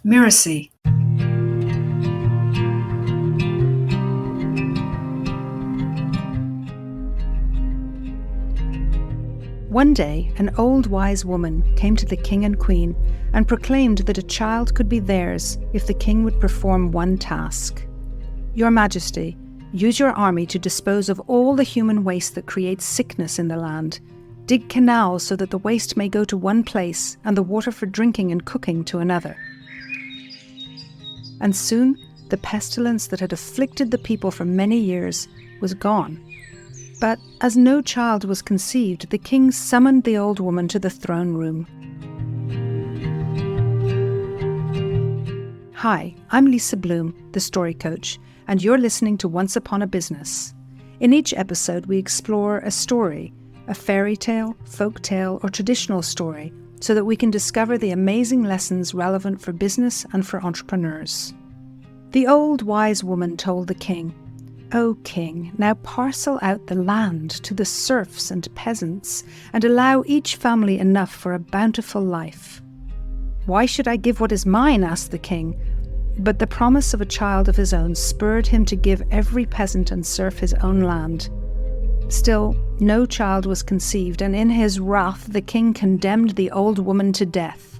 Mirasee. One day, an old wise woman came to the king and queen and proclaimed that a child could be theirs if the king would perform one task. Your Majesty, use your army to dispose of all the human waste that creates sickness in the land. Dig canals so that the waste may go to one place and the water for drinking and cooking to another. And soon, the pestilence that had afflicted the people for many years was gone. But as no child was conceived, the king summoned the old woman to the throne room. Hi, I'm Lisa Bloom, the story coach, and you're listening to Once Upon a Business. In each episode, we explore a story, a fairy tale, folk tale, or traditional story, so that we can discover the amazing lessons relevant for business and for entrepreneurs. The old wise woman told the king, "O king, now parcel out the land to the serfs and peasants, and allow each family enough for a bountiful life." "Why should I give what is mine?" asked the king. But the promise of a child of his own spurred him to give every peasant and serf his own land. Still, no child was conceived, and in his wrath the king condemned the old woman to death.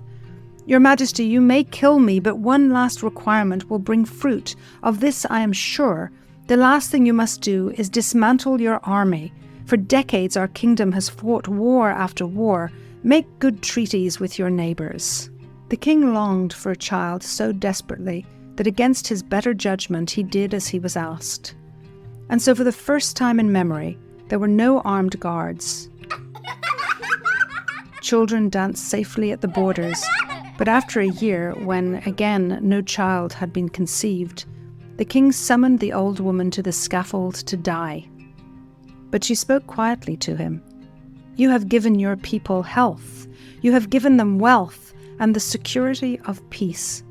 "Your Majesty, you may kill me, but one last requirement will bring fruit. Of this I am sure. The last thing you must do is dismantle your army. For decades our kingdom has fought war after war. Make good treaties with your neighbours." The king longed for a child so desperately that against his better judgment he did as he was asked. And so for the first time in memory, there were no armed guards. Children danced safely at the borders, but after a year, when again no child had been conceived, the king summoned the old woman to the scaffold to die. But she spoke quietly to him. "You have given your people health. You have given them wealth and the security of peace.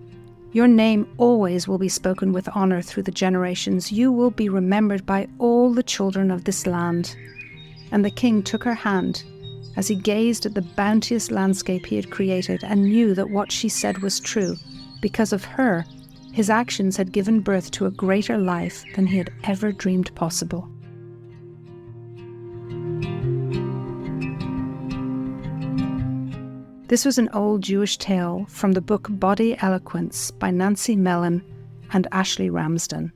Your name always will be spoken with honor through the generations. You will be remembered by all the children of this land." And the king took her hand as he gazed at the bounteous landscape he had created and knew that what she said was true. Because of her, his actions had given birth to a greater life than he had ever dreamed possible. This was an old Jewish tale from the book Body Eloquence by Nancy Mellon and Ashley Ramsden.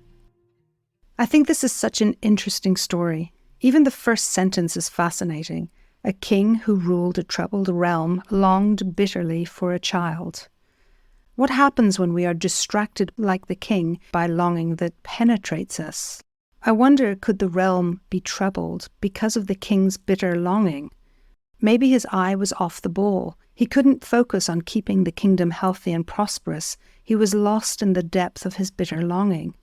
I think this is such an interesting story. Even the first sentence is fascinating. A king who ruled a troubled realm longed bitterly for a child. What happens when we are distracted like the king by longing that penetrates us? I wonder, could the realm be troubled because of the king's bitter longing? Maybe his eye was off the ball. He couldn't focus on keeping the kingdom healthy and prosperous. He was lost in the depth of his bitter longing.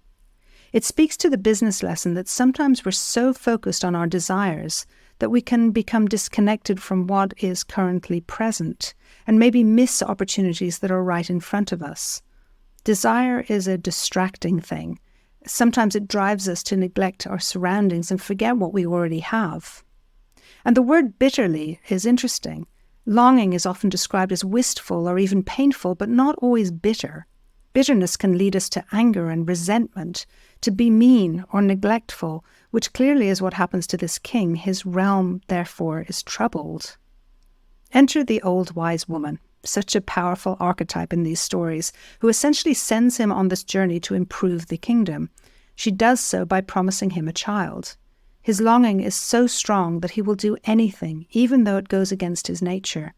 It speaks to the business lesson that sometimes we're so focused on our desires that we can become disconnected from what is currently present and maybe miss opportunities that are right in front of us. Desire is a distracting thing. Sometimes it drives us to neglect our surroundings and forget what we already have. And the word bitterly is interesting. Longing is often described as wistful or even painful, but not always bitter. Bitterness can lead us to anger and resentment, to be mean or neglectful, which clearly is what happens to this king. His realm, therefore, is troubled. Enter the old wise woman, such a powerful archetype in these stories, who essentially sends him on this journey to improve the kingdom. She does so by promising him a child. His longing is so strong that he will do anything, even though it goes against his nature.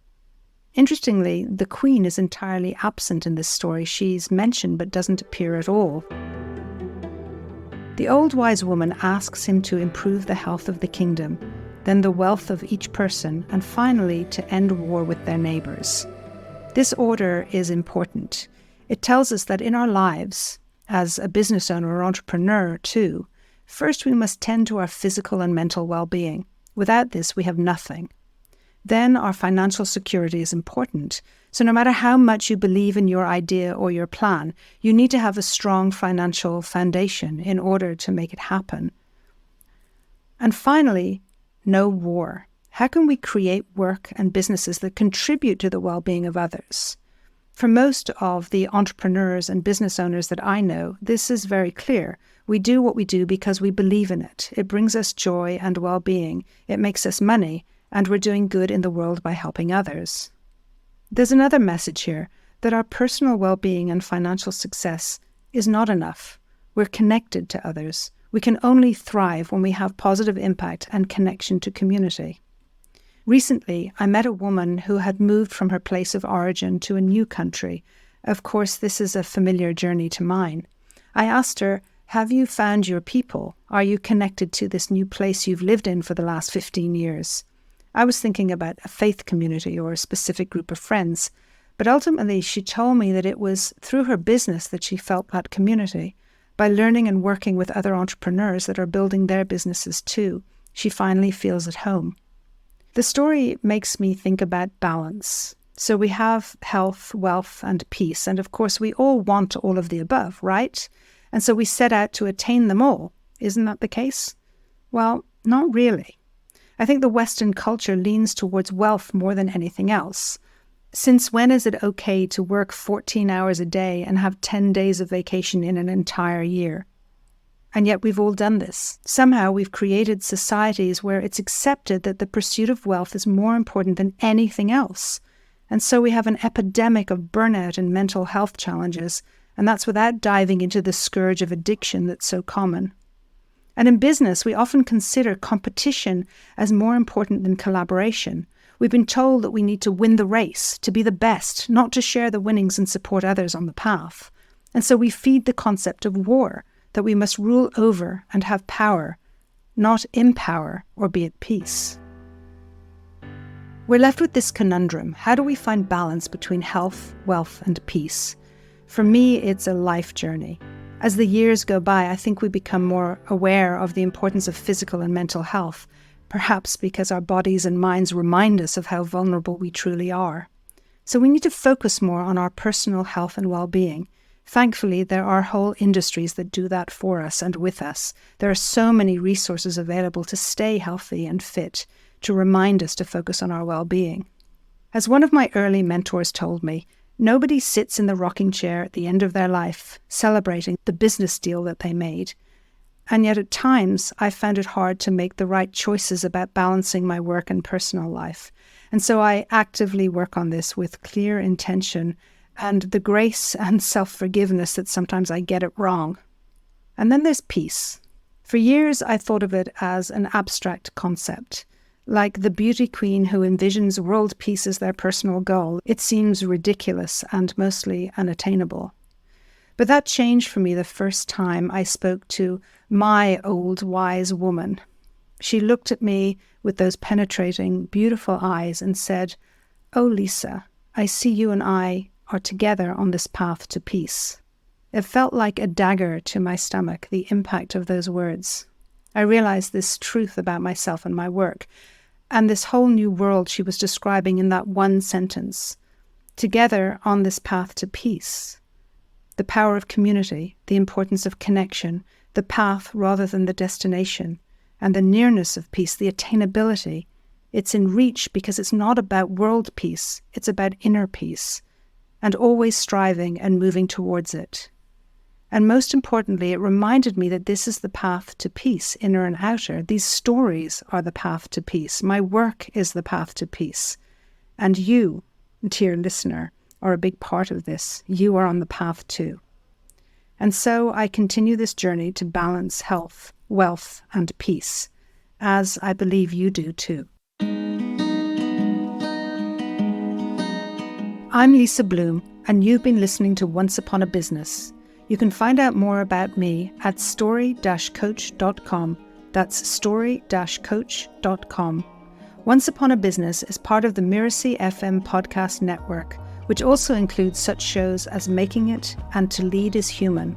Interestingly, the queen is entirely absent in this story. She's mentioned but doesn't appear at all. The old wise woman asks him to improve the health of the kingdom, then the wealth of each person, and finally to end war with their neighbours. This order is important. It tells us that in our lives, as a business owner or entrepreneur too, first we must tend to our physical and mental well-being. Without this, we have nothing. Then our financial security is important. So no matter how much you believe in your idea or your plan, you need to have a strong financial foundation in order to make it happen. And finally, no war. How can we create work and businesses that contribute to the well-being of others? For most of the entrepreneurs and business owners that I know, this is very clear. We do what we do because we believe in it. It brings us joy and well-being. It makes us money, and we're doing good in the world by helping others. There's another message here, that our personal well-being and financial success is not enough. We're connected to others. We can only thrive when we have positive impact and connection to community. Recently, I met a woman who had moved from her place of origin to a new country. Of course, this is a familiar journey to mine. I asked her, have you found your people? Are you connected to this new place you've lived in for the last 15 years? I was thinking about a faith community or a specific group of friends, but ultimately she told me that it was through her business that she felt that community. By learning and working with other entrepreneurs that are building their businesses too, she finally feels at home. The story makes me think about balance. So we have health, wealth, and peace. And of course, we all want all of the above, right? And so we set out to attain them all. Isn't that the case? Well, not really. I think the Western culture leans towards wealth more than anything else. Since when is it okay to work 14 hours a day and have 10 days of vacation in an entire year? And yet we've all done this. Somehow we've created societies where it's accepted that the pursuit of wealth is more important than anything else. And so we have an epidemic of burnout and mental health challenges, and that's without diving into the scourge of addiction that's so common. And in business, we often consider competition as more important than collaboration. We've been told that we need to win the race, to be the best, not to share the winnings and support others on the path. And so we feed the concept of war, that we must rule over and have power, not empower or be at peace. We're left with this conundrum. How do we find balance between health, wealth, and peace? For me, it's a life journey. As the years go by, I think we become more aware of the importance of physical and mental health, perhaps because our bodies and minds remind us of how vulnerable we truly are. So we need to focus more on our personal health and well-being. Thankfully, there are whole industries that do that for us and with us. There are so many resources available to stay healthy and fit, to remind us to focus on our well-being. As one of my early mentors told me, nobody sits in the rocking chair at the end of their life celebrating the business deal that they made. And yet at times, I found it hard to make the right choices about balancing my work and personal life. And so I actively work on this with clear intention and the grace and self-forgiveness that sometimes I get it wrong. And then there's peace. For years, I thought of it as an abstract concept. Like the beauty queen who envisions world peace as their personal goal, it seems ridiculous and mostly unattainable. But that changed for me the first time I spoke to my old wise woman. She looked at me with those penetrating, beautiful eyes and said, "Oh, Lisa, I see you and I are together on this path to peace." It felt like a dagger to my stomach, the impact of those words. I realized this truth about myself and my work, and this whole new world she was describing in that one sentence. Together on this path to peace. The power of community, the importance of connection, the path rather than the destination, and the nearness of peace, the attainability. It's in reach because it's not about world peace, it's about inner peace, and always striving and moving towards it. And most importantly, it reminded me that this is the path to peace, inner and outer. These stories are the path to peace. My work is the path to peace. And you, dear listener, are a big part of this. You are on the path too. And so I continue this journey to balance health, wealth, and peace, as I believe you do too. I'm Lisa Bloom, and you've been listening to Once Upon a Business. You can find out more about me at story-coach.com. That's story-coach.com. Once Upon a Business is part of the Mirasee FM podcast network, which also includes such shows as Making It and To Lead is Human.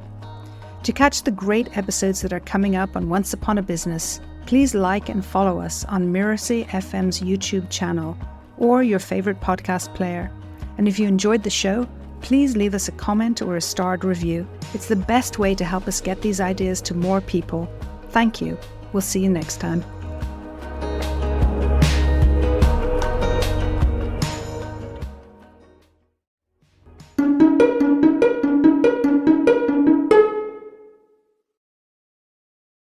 To catch the great episodes that are coming up on Once Upon a Business, please like and follow us on Mirasee FM's YouTube channel or your favorite podcast player. And if you enjoyed the show, please leave us a comment or a starred review. It's the best way to help us get these ideas to more people. Thank you. We'll see you next time.